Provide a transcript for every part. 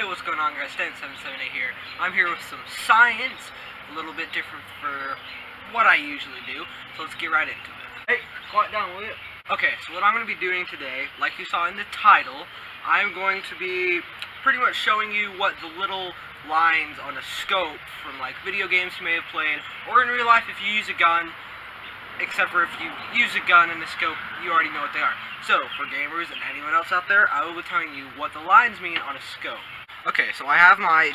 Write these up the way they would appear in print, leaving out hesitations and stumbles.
Hey, what's going on, guys? Stan778 here. I'm here with some science, a little bit different for what I usually do, so let's get right into it. Hey, quiet down, will you? Okay, so what I'm going to be doing today, like you saw in the title, I'm going to be pretty much showing you what the little lines on a scope from like video games you may have played, or in real life if you use a gun. Except for if you use a gun and a scope, you already know what they are. So, for gamers and anyone else out there, I will be telling you what the lines mean on a scope. Okay, so I have my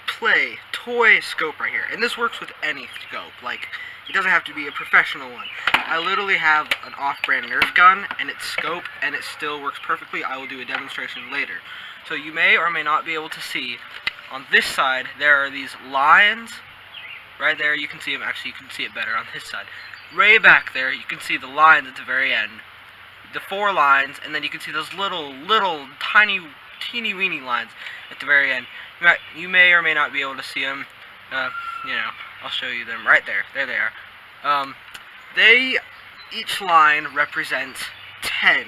toy scope right here. And this works with any scope. Like, it doesn't have to be a professional one. I literally have an off-brand Nerf gun and its scope, and it still works perfectly. I will do a demonstration later. So you may or may not be able to see, on this side, there are these lines. Right there, you can see them. Actually, you can see it better on this side. Way back there, you can see the lines at the very end. The 4 lines, and then you can see those little, tiny, teeny-weeny lines at the very end. You may or may not be able to see them. I'll show you them right there. There they are. Each line represents 10.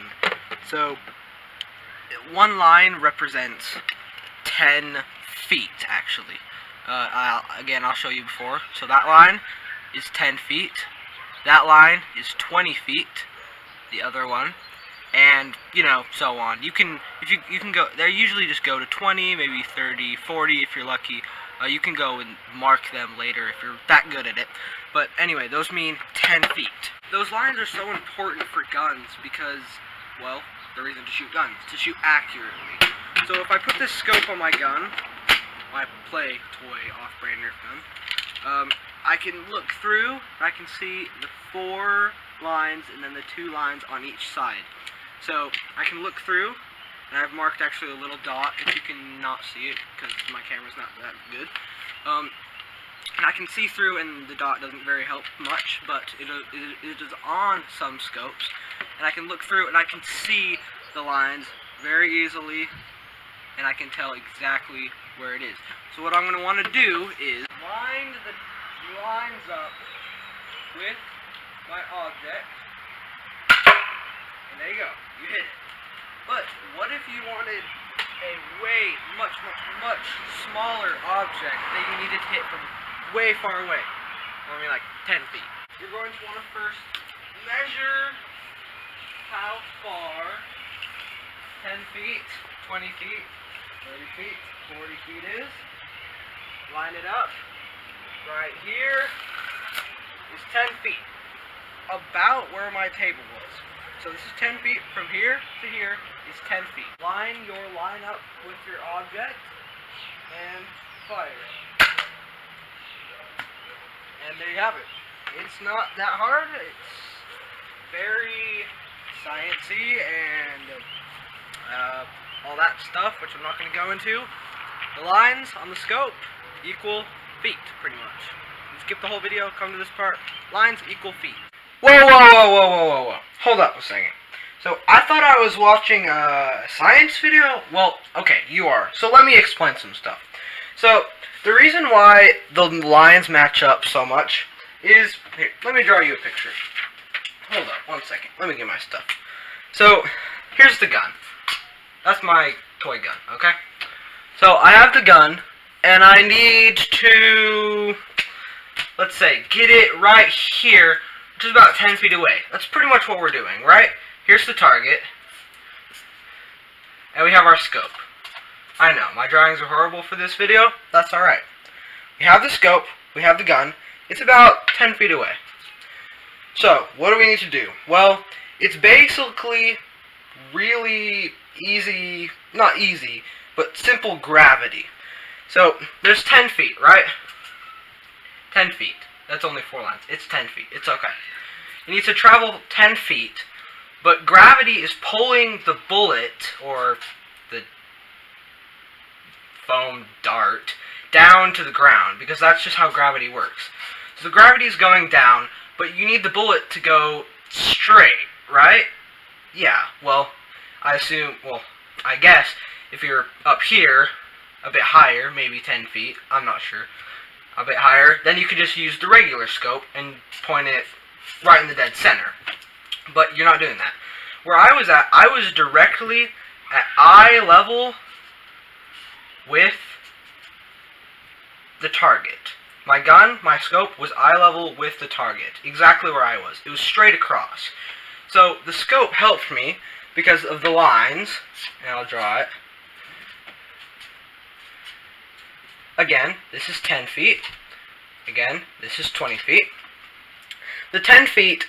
So, one line represents 10 feet, actually. I'll show you before. So that line is 10 feet. That line is 20 feet, the other one, and, so on. You can go, they usually just go to 20, maybe 30, 40 if you're lucky. You can go and mark them later if you're that good at it. But anyway, those mean 10 feet. Those lines are so important for guns because, well, the reason to shoot guns, to shoot accurately. So if I put this scope on my gun, my toy off-brand Nerf gun, I can look through, I can see the 4 lines and then the 2 lines on each side. So I can look through, and I've marked actually a little dot if you can not see it because my camera's not that good. And I can see through, and the dot doesn't very help much, but it is on some scopes, and I can look through and I can see the lines very easily, and I can tell exactly where it is. So what I'm going to want to do is line the lines up with my object, and there you go, you hit it. But what if you wanted a much smaller object that you needed to hit from way far away? I mean like 10 feet. You're going to want to first measure how far 10 feet, 20 feet, 30 feet, 40 feet is. Line it up. Right here is 10 feet, about where my table was. So this is 10 feet from here to here is 10 feet. Line your line up with your object and fire. And there you have it. It's not that hard. It's very sciencey and all that stuff, which I'm not going to go into. The lines on the scope equal feet, pretty much. You skip the whole video, come to this part. Lines equal feet. Whoa. Hold up a second. So, I thought I was watching a science video? Well, okay, you are. So, let me explain some stuff. So, the reason why the lines match up so much is... Here, let me draw you a picture. Hold up, one second. Let me get my stuff. So, here's the gun. That's my toy gun, okay? So, I have the gun, and I need to, let's say, get it right here, which is about 10 feet away. That's pretty much what we're doing, right? Here's the target, and we have our scope. I know, my drawings are horrible for this video. That's alright. We have the scope, we have the gun. It's about 10 feet away. So, what do we need to do? Well, it's basically really easy, not easy, but simple gravity. So, there's 10 feet, right? 10 feet. That's only 4 lines. It's 10 feet. It's okay. You need to travel 10 feet, but gravity is pulling the bullet, or the foam dart, down to the ground, because that's just how gravity works. So the gravity is going down, but you need the bullet to go straight, right? Yeah, well, I guess if you're up here, a bit higher, maybe 10 feet, I'm not sure, a bit higher, then you could just use the regular scope and point it right in the dead center. But you're not doing that. Where I was at, I was directly at eye level with the target. My gun, my scope, was eye level with the target, exactly where I was. It was straight across. So the scope helped me because of the lines, and I'll draw it. Again, this is 10 feet. Again, this is 20 feet. The 10 feet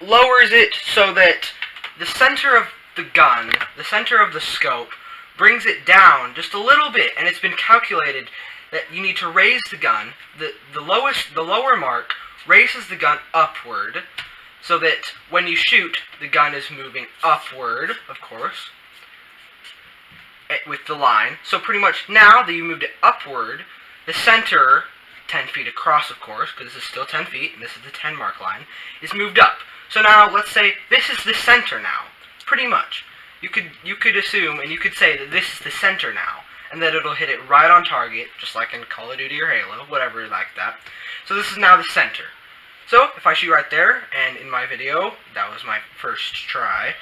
lowers it so that the center of the gun, the center of the scope, brings it down just a little bit, and it's been calculated that you need to raise the gun. The lower mark raises the gun upward, so that when you shoot, the gun is moving upward, of course, with the line. So pretty much now that you moved it upward, the center, 10 feet across, of course, because this is still 10 feet, and this is the 10 mark line, is moved up. So now, let's say this is the center now. Pretty much. You could assume, and you could say that this is the center now, and that it'll hit it right on target, just like in Call of Duty or Halo, whatever like that. So this is now the center. So, if I shoot right there, and in my video, that was my first try.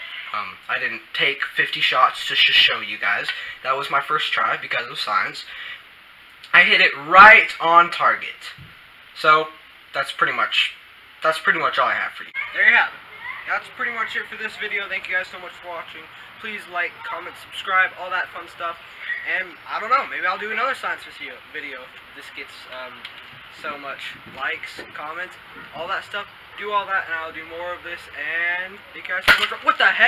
I didn't take 50 shots just to show you guys. That was my first try because of science. I hit it right on target. So, that's pretty much all I have for you. There you have it. That's pretty much it for this video. Thank you guys so much for watching. Please like, comment, subscribe, all that fun stuff. And, I don't know, maybe I'll do another science video if this gets so much likes, comments, all that stuff. Do all that, and I'll do more of this, and thank you guys so much. What the heck?